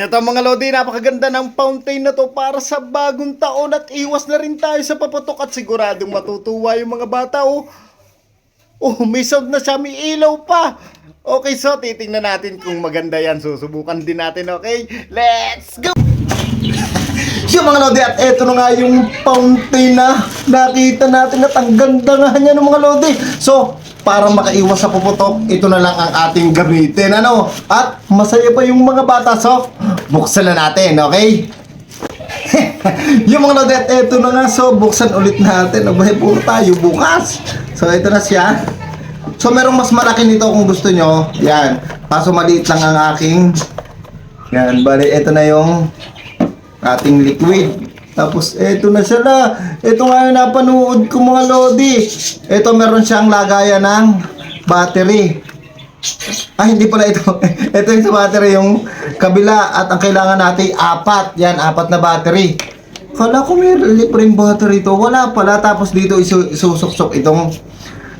Ito mga Lodi, napakaganda ng fountain na to para sa bagong taon at iwas na rin tayo sa paputok at siguradong matutuwa yung mga bata. May sound na siya, may ilaw pa. Okay, so titingnan natin kung maganda yan. Susubukan din natin, okay? Let's go! Yung mga Lodi, at eto na nga yung fountain na nakita natin at ang ganda nga niya ng mga Lodi. So, para makaiwas sa puputok, ito na lang ang ating gamitin, ano? At masaya pa yung mga bata, so buksan na natin, okay? Yung mga Lodi, at eto na nga, so buksan ulit natin. Abay, puro tayo bukas. So, ito na siya. So, merong mas malaki nito kung gusto nyo. Yan, paso maliit lang ang aking. Yan, bali, ito na yung ating liquid. Tapos, eto na siya na. Ito nga yung napanood ko mga Lodi. Ito, meron siyang lagayan ng battery. Hindi pala ito. Ito yung sa battery, yung kabila. At ang kailangan natin, 4. Yan, 4 na battery. Kala ko may libreng battery ito. Wala pala. Tapos dito, isusuksok itong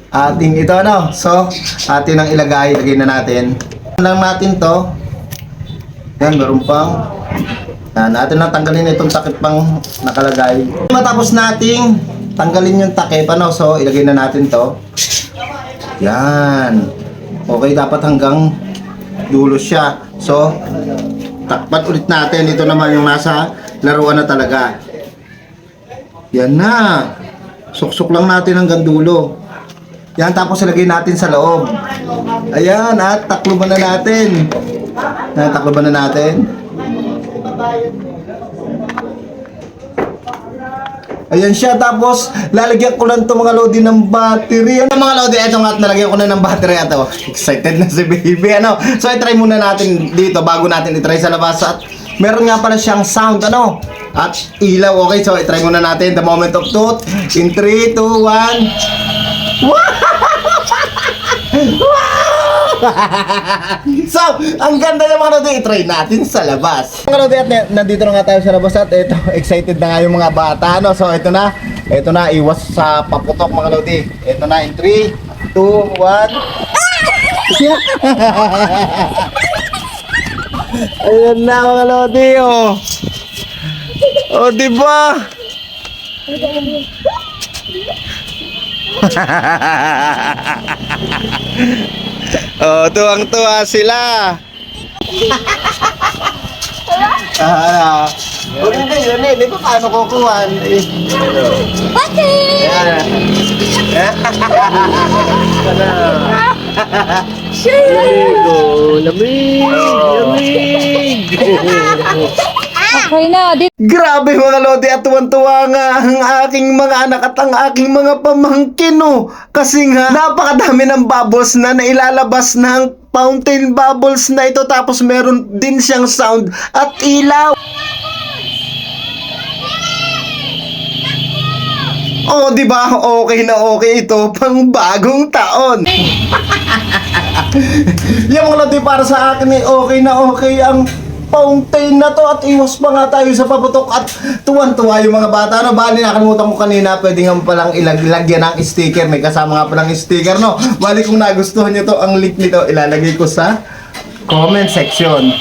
ating ito, ano. So, atin ang ilagay. Lagay na natin. Lang natin to. Yan, meron pang natin na tanggalin itong takip pang nakalagay. Matapos nating tanggalin yung takip, ano, so ilagay na natin to. Yan. Okay, dapat hanggang dulo siya. So, takpan ulit natin. Ito naman yung nasa laruan na talaga. Yan na. Suksok lang natin hanggang dulo. Yan, tapos ilagay natin sa loob. Ayan, at takloban na natin. Takloban na natin. Ayan siya, tapos lalagyan ko lang ito mga Lodi ng battery. Ano mga Lodi, eto nga at nalagyan ko na ng battery ato. Excited na si baby, ano. So i-try muna natin dito bago natin i-try sa labas. At meron nga pala siyang sound, ano, at ilaw. Okay, so i-try muna natin the moment of truth. In 3, 2, 1. Wow! So, ang ganda ng mga Lodi, i-try natin sa labas. Mga Lodi, at nandito na nga tayo sa labas at ito, excited na nga yung mga bata, no? So, ito na, iwas sa paputok mga Lodi. Ito na, in 3, 2, 1. Ayan na mga Lodi, oh. Oh, diba? Oh, tuwang-tuwa sila. Hindi pa paano kukuha. Bakit? Lamig. Okay na, Grabe mga Lodi, at tuwan-tuwa nga ang aking mga anak at ang aking mga pamangkin, no? Kasi nga, napakadami ng bubbles na nailalabas ng fountain bubbles na ito. Tapos meron din siyang sound at ilaw. Oh, di ba? Okay na okay ito pang bagong taon. Yung mga Lodi, para sa akin okay na okay ang fountain na to at iwas pa nga tayo sa paputok at tuwan-tuwa yung mga bata. Ano, bali nakalimutan ko kanina, pwede nga palang ilagyan ng sticker. May kasama nga palang sticker, no? Bali kung nagustuhan nyo to, ang link nito ilalagay ko sa comment section.